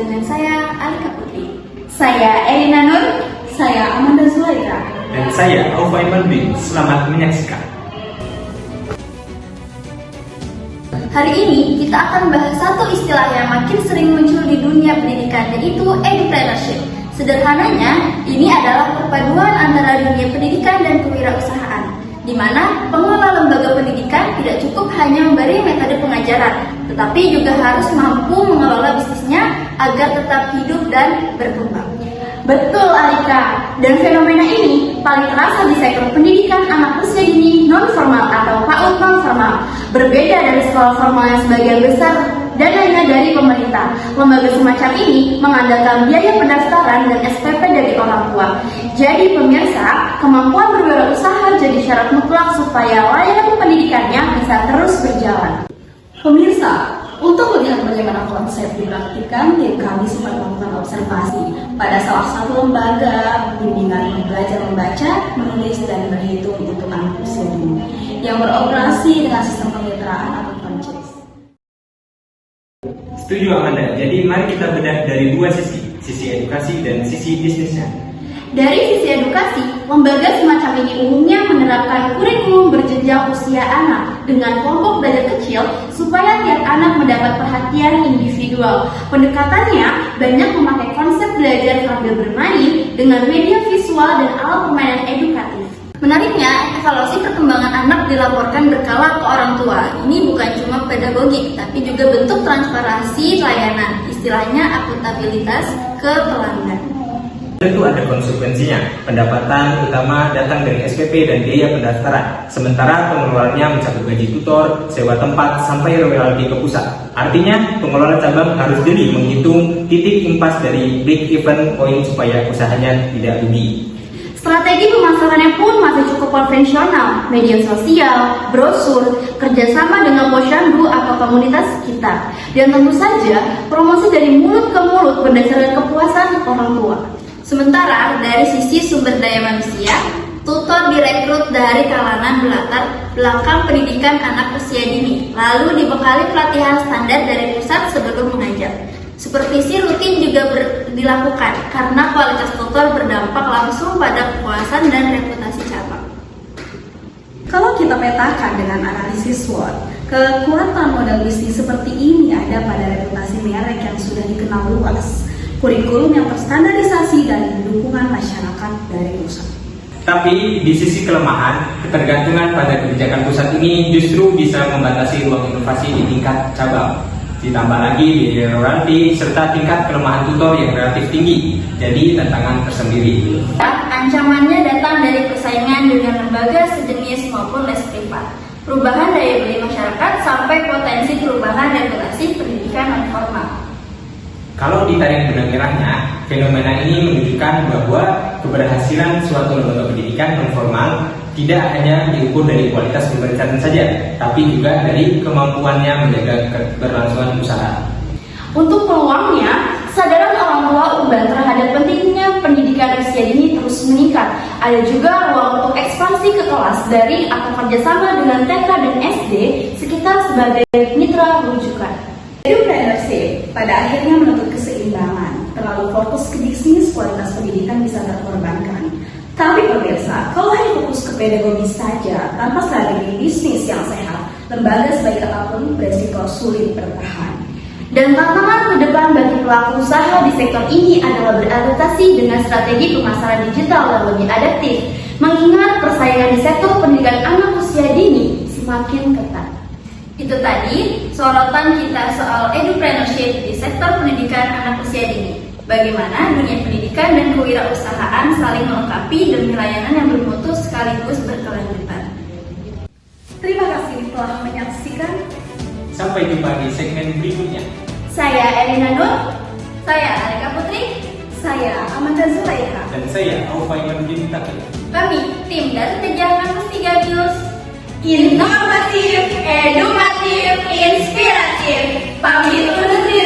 dengan saya Alika Putri. Saya Elina Nur. Saya Amanda Zulaika. Dan saya Aufa Iman Bin. Selamat menyaksikan. Hari ini kita akan bahas satu istilah yang makin sering muncul di dunia pendidikan, yaitu edupreneurship. Sederhananya, ini adalah perpaduan antara dunia pendidikan dan kewirausahaan, di mana pengelola lembaga pendidikan tidak cukup hanya memberi metode pengajaran, tetapi juga harus mampu mengelola bisnisnya agar tetap hidup dan berkembang. Betul Alika, dan fenomena ini paling terasa di sektor pendidikan anak usia dini non-formal atau PAUD non-formal. Berbeda dari sekolah formal yang sebagian besar dananya dari pemerintah. Lembaga semacam ini mengandalkan biaya pendaftaran dan SPP dari orang tua. Jadi pemirsa, kemampuan berwirausaha jadi syarat mutlak supaya layanan pendidikannya bisa terus berjalan. Pemirsa, untuk melihat bagaimana konsep dipraktikkan, tim kami sempat melakukan observasi pada salah satu lembaga bimbingan belajar membaca, menulis, dan berhitung untuk anak usia dini yang beroperasi dengan sistem kemitraan atau franchise. Setuju Amanda, jadi mari kita bedah dari dua sisi edukasi dan sisi bisnisnya. Dari sisi edukasi, lembaga semacam ini umumnya menerapkan kurikulum berjenjang usia anak dengan kelompok belajar kecil supaya tiap anak mendapat perhatian individual. Pendekatannya banyak memakai konsep belajar sambil bermain dengan media visual dan alat permainan edukatif. Menariknya, evaluasi perkembangan anak dilaporkan berkala ke orang tua. Ini bukan cuma pedagogik, tapi juga bentuk transparansi layanan, istilahnya akuntabilitas ke pelanggan. Tentu ada konsekuensinya. Pendapatan utama datang dari SPP dan biaya pendaftaran. Sementara pengeluarannya mencakup gaji tutor, sewa tempat, sampai royalti ke pusat. Artinya, pengelola cabang harus jeli menghitung titik impas dari break even point supaya usahanya tidak rugi. Strategi pemasarannya pun masih cukup konvensional, media sosial, brosur, kerjasama dengan posyandu atau komunitas sekitar, dan tentu saja promosi dari mulut ke mulut berdasarkan kepuasan orang tua. Sementara dari sisi sumber daya manusia, tutor direkrut dari kalangan latar belakang pendidikan anak usia dini, lalu dibekali pelatihan standar dari pusat sebelum mengajar. Supervisi rutin juga dilakukan karena kualitas tutor berdampak langsung pada kepuasan dan reputasi cabang. Kalau kita petakan dengan analisis SWOT, kekuatan modal bisnis seperti ini ada pada reputasi merek yang sudah dikenal luas, kurikulum yang terstandarisasi, dan dukungan masyarakat dari pusat. Tapi di sisi kelemahan, ketergantungan pada kebijakan pusat ini justru bisa membatasi ruang inovasi di tingkat cabang. Ditambah lagi biaya royalti serta tingkat kelemahan tutor yang relatif tinggi, jadi tantangan tersendiri. Ancamannya datang dari persaingan dengan lembaga sejenis maupun les privat, perubahan daya beli masyarakat, sampai potensi perubahan regulasi pendidikan non formal. Kalau ditarik benang merahnya, fenomena ini menunjukkan bahwa keberhasilan suatu lembaga pendidikan non formal tidak hanya diukur dari kualitas pembelajaran saja, tapi juga dari kemampuannya menjaga keberlangsungan usaha. Untuk peluangnya, kesadaran orang tua urban terhadap pentingnya pendidikan usia dini terus meningkat. Ada juga ruang untuk ekspansi ke kelas dari atau kerjasama dengan TK dan SD sekitar sebagai mitra rujukan. Edupreneurship pada akhirnya menuntut keseimbangan. Terlalu fokus ke bisnis, kualitas pendidikan bisa terkorbankan. Tapi pemirsa, kalau hanya fokus ke pedagogi saja tanpa strategi bisnis yang sehat, lembaga sebaik apapun beresiko sulit bertahan. Dan tantangan ke depan bagi pelaku usaha di sektor ini adalah beradaptasi dengan strategi pemasaran digital yang lebih adaptif, mengingat persaingan di sektor pendidikan anak usia dini semakin ketat. Itu tadi sorotan kita soal edupreneurship di sektor pendidikan anak usia dini. Bagaimana dunia pendidikan dan kewirausahaan saling melengkapi demi layanan yang bermutu sekaligus berkelanjutan. Terima kasih telah menyaksikan. Sampai jumpa di segmen berikutnya. Saya Elina Nur. Saya Alika Putri. Saya Amanda Zulaika. Dan saya Aufa Iman Bin. Kami tim dari Kejaksaan Mustika News. Inovatif, edukatif, inspiratif. Pamit undur diri.